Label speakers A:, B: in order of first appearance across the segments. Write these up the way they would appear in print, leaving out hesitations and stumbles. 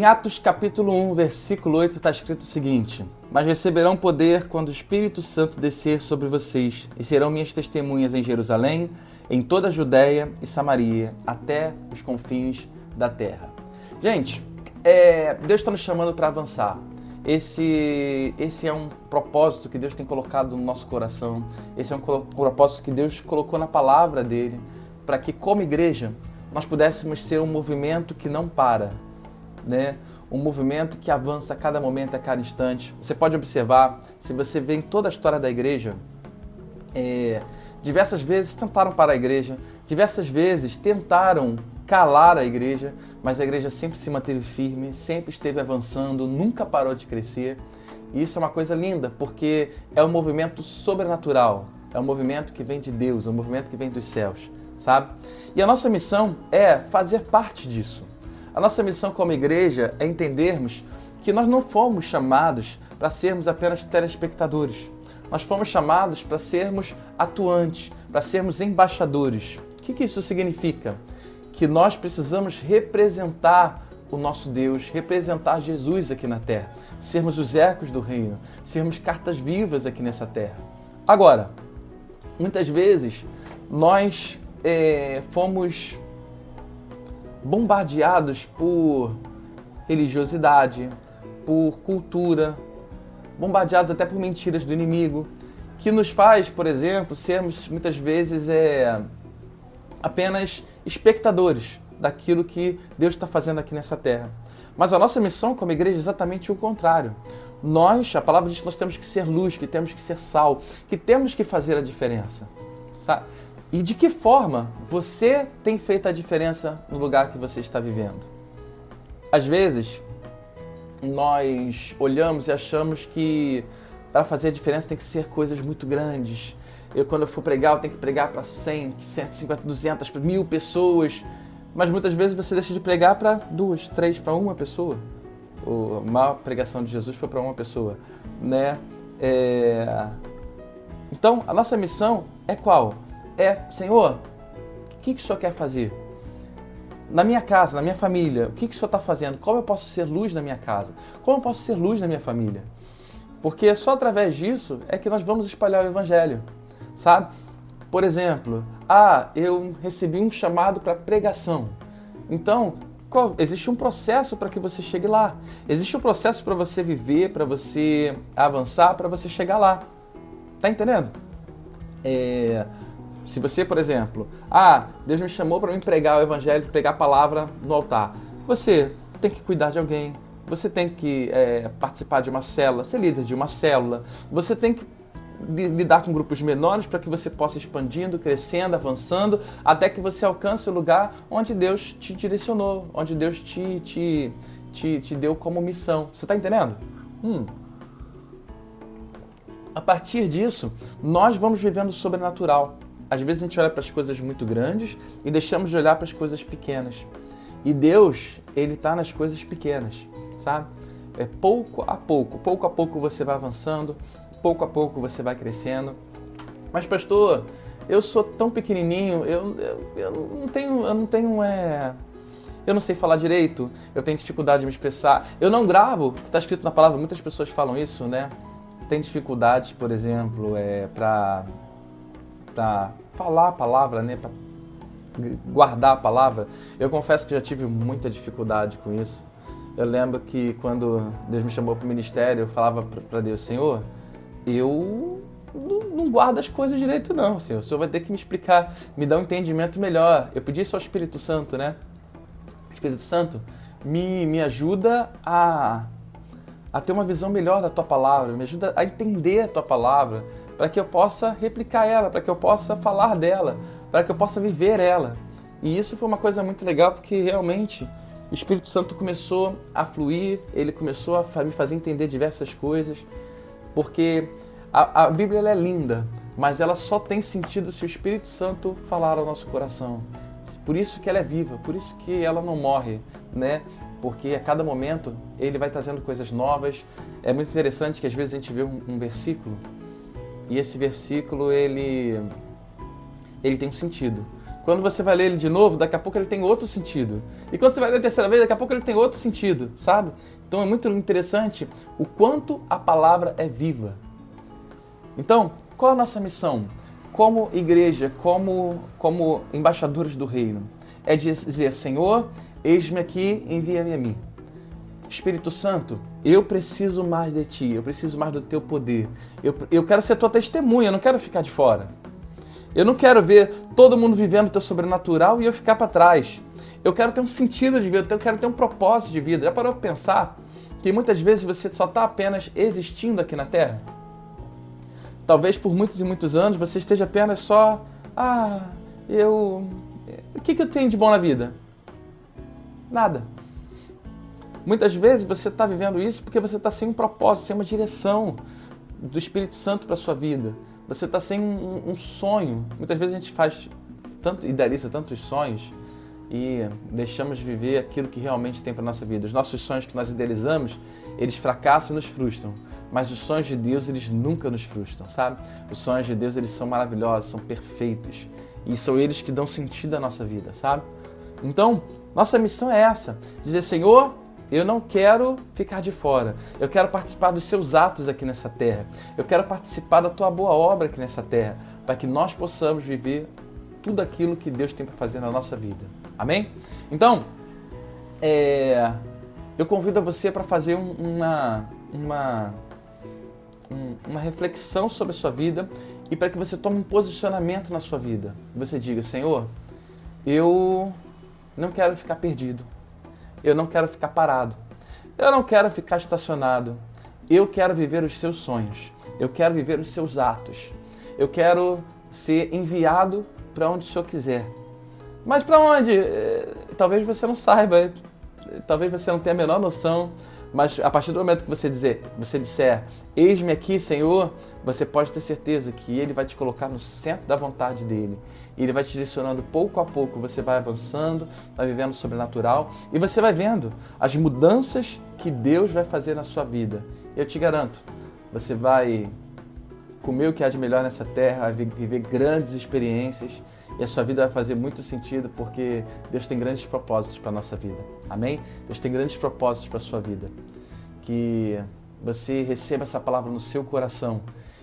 A: Atos capítulo 1, versículo 8 está escrito o seguinte: mas receberão poder quando o Espírito Santo descer sobre vocês, e serão minhas testemunhas em Jerusalém, em toda a Judéia e Samaria, até os confins da terra. Gente, Deus está nos chamando para avançar. Esse é um propósito que Deus tem colocado no nosso coração. Esse é um propósito que Deus colocou na palavra dele, para que, como igreja, nós pudéssemos ser um movimento que não para, né? Um movimento que avança a cada momento, a cada instante. Você pode observar, se você vê em toda a história da igreja, diversas vezes tentaram parar a igreja, diversas vezes tentaram calar a igreja, mas a igreja sempre se manteve firme, sempre esteve avançando, nunca parou de crescer. E isso é uma coisa linda, porque é um movimento sobrenatural, é um movimento que vem de Deus, é um movimento que vem dos céus, sabe? E a nossa missão é fazer parte disso. A nossa missão como igreja é entendermos que nós não fomos chamados para sermos apenas telespectadores. Nós fomos chamados para sermos atuantes, para sermos embaixadores. O que isso significa? Que nós precisamos representar o nosso Deus, representar Jesus aqui na terra, sermos os ecos do reino, sermos cartas vivas aqui nessa terra. Agora, muitas vezes nós fomos bombardeados por religiosidade, por cultura, bombardeados até por mentiras do inimigo, que nos faz, por exemplo, sermos muitas vezes apenas espectadores daquilo que Deus está fazendo aqui nessa terra. Mas a nossa missão como igreja é exatamente o contrário. A palavra diz que nós temos que ser luz, que temos que ser sal, que temos que fazer a diferença, sabe? E de que forma você tem feito a diferença no lugar que você está vivendo? Às vezes, nós olhamos e achamos que para fazer a diferença tem que ser coisas muito grandes. Quando eu for pregar, eu tenho que pregar para 100, 150, 200, 1000 pessoas. Mas muitas vezes você deixa de pregar para 2, 3, para uma pessoa. A maior pregação de Jesus foi para uma pessoa, né? Então, a nossa missão é qual? Senhor, o que o Senhor quer fazer? Na minha casa, na minha família, o que o Senhor está fazendo? Como eu posso ser luz na minha casa? Como eu posso ser luz na minha família? Porque só através disso é que nós vamos espalhar o Evangelho, sabe? Por exemplo, eu recebi um chamado para pregação. Então, existe um processo para que você chegue lá. Existe um processo para você viver, para você avançar, para você chegar lá. Tá entendendo? Se você, por exemplo, Deus me chamou para mim pregar o Evangelho, pregar a palavra no altar. Você tem que cuidar de alguém, você tem que participar de uma célula, ser líder de uma célula, você tem que lidar com grupos menores para que você possa ir expandindo, crescendo, avançando, até que você alcance o lugar onde Deus te direcionou, onde Deus te deu como missão. Você está entendendo? A partir disso, nós vamos vivendo o sobrenatural. Às vezes a gente olha para as coisas muito grandes e deixamos de olhar para as coisas pequenas. E Deus, Ele está nas coisas pequenas, sabe? Pouco a pouco você vai avançando, pouco a pouco você vai crescendo. Mas pastor, eu sou tão pequenininho, eu não sei falar direito, eu tenho dificuldade de me expressar. Eu não gravo, está escrito na palavra, muitas pessoas falam isso, né? Tem dificuldades, por exemplo, para falar a palavra, né? Para guardar a palavra. Eu confesso que já tive muita dificuldade com isso. Eu lembro que quando Deus me chamou para o ministério, eu falava para Deus: Senhor, eu não guardo as coisas direito não, Senhor. O Senhor vai ter que me explicar, me dar um entendimento melhor. Eu pedi isso ao Espírito Santo, né? Espírito Santo, me ajuda a ter uma visão melhor da Tua Palavra, me ajuda a entender a Tua Palavra, para que eu possa replicar ela, para que eu possa falar dela, para que eu possa viver ela. E isso foi uma coisa muito legal, porque realmente o Espírito Santo começou a fluir, ele começou a me fazer entender diversas coisas, porque a Bíblia ela é linda, mas ela só tem sentido se o Espírito Santo falar ao nosso coração. Por isso que ela é viva, por isso que ela não morre, né? Porque a cada momento ele vai trazendo coisas novas. É muito interessante que às vezes a gente vê um versículo e esse versículo ele tem um sentido. Quando você vai ler ele de novo, daqui a pouco ele tem outro sentido. E quando você vai ler a terceira vez, daqui a pouco ele tem outro sentido, sabe? Então é muito interessante o quanto a palavra é viva. Então, qual é a nossa missão? Como igreja, como embaixadores do reino? É dizer, Senhor, eis-me aqui, envia-me a mim. Espírito Santo, eu preciso mais de Ti, eu preciso mais do Teu poder. Eu quero ser Tua testemunha, eu não quero ficar de fora. Eu não quero ver todo mundo vivendo o Teu sobrenatural e eu ficar para trás. Eu quero ter um sentido de vida, eu quero ter um propósito de vida. Já parou para pensar que muitas vezes você só está apenas existindo aqui na Terra? Talvez por muitos e muitos anos você esteja apenas só... O que eu tenho de bom na vida? Nada. Muitas vezes você está vivendo isso porque você está sem um propósito, sem uma direção do Espírito Santo para a sua vida. Você está sem um sonho. Muitas vezes a gente idealiza tantos sonhos e deixamos de viver aquilo que realmente tem para a nossa vida. Os nossos sonhos que nós idealizamos, eles fracassam e nos frustram. Mas os sonhos de Deus, eles nunca nos frustram, sabe? Os sonhos de Deus, eles são maravilhosos, são perfeitos. E são eles que dão sentido à nossa vida, sabe? Então, nossa missão é essa. Dizer, Senhor, eu não quero ficar de fora. Eu quero participar dos seus atos aqui nessa terra. Eu quero participar da tua boa obra aqui nessa terra, para que nós possamos viver tudo aquilo que Deus tem para fazer na nossa vida. Amém? Então, eu convido você para fazer uma reflexão sobre a sua vida e para que você tome um posicionamento na sua vida. Você diga, Senhor, eu não quero ficar perdido. Eu não quero ficar parado. Eu não quero ficar estacionado. Eu quero viver os seus sonhos. Eu quero viver os seus atos. Eu quero ser enviado para onde o Senhor quiser. Mas para onde? Talvez você não saiba. Talvez você não tenha a menor noção. Mas a partir do momento que você disser, eis-me aqui, Senhor, você pode ter certeza que Ele vai te colocar no centro da vontade dEle. E Ele vai te direcionando pouco a pouco, você vai avançando, vai vivendo o sobrenatural e você vai vendo as mudanças que Deus vai fazer na sua vida. Eu te garanto, você vai comer o que há de melhor nessa terra, vai viver grandes experiências e a sua vida vai fazer muito sentido porque Deus tem grandes propósitos para a nossa vida. Amém? Deus tem grandes propósitos para a sua vida. Que você receba essa palavra no seu coração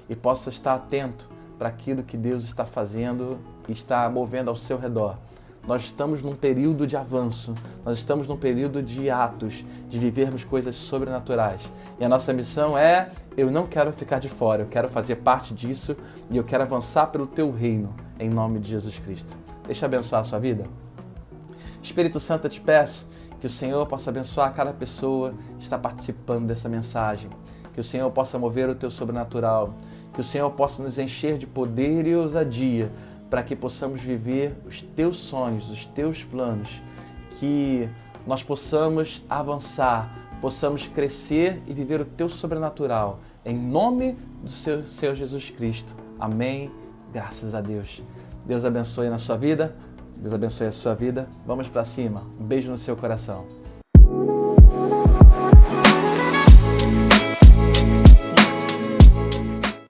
A: e possa estar atento para aquilo que Deus está fazendo e está movendo ao seu redor. Nós estamos num período de avanço, nós estamos num período de atos, de vivermos coisas sobrenaturais. E a nossa missão é, eu não quero ficar de fora, eu quero fazer parte disso e eu quero avançar pelo Teu reino, em nome de Jesus Cristo. Deixa eu abençoar a sua vida. Espírito Santo, eu te peço que o Senhor possa abençoar cada pessoa que está participando dessa mensagem, que o Senhor possa mover o Teu sobrenatural, que o Senhor possa nos encher de poder e ousadia, para que possamos viver os Teus sonhos, os Teus planos, que nós possamos avançar, possamos crescer e viver o Teu sobrenatural, em nome do Senhor Jesus Cristo. Amém. Graças a Deus. Deus abençoe na sua vida, Deus abençoe a sua vida. Vamos para cima. Um beijo no seu coração.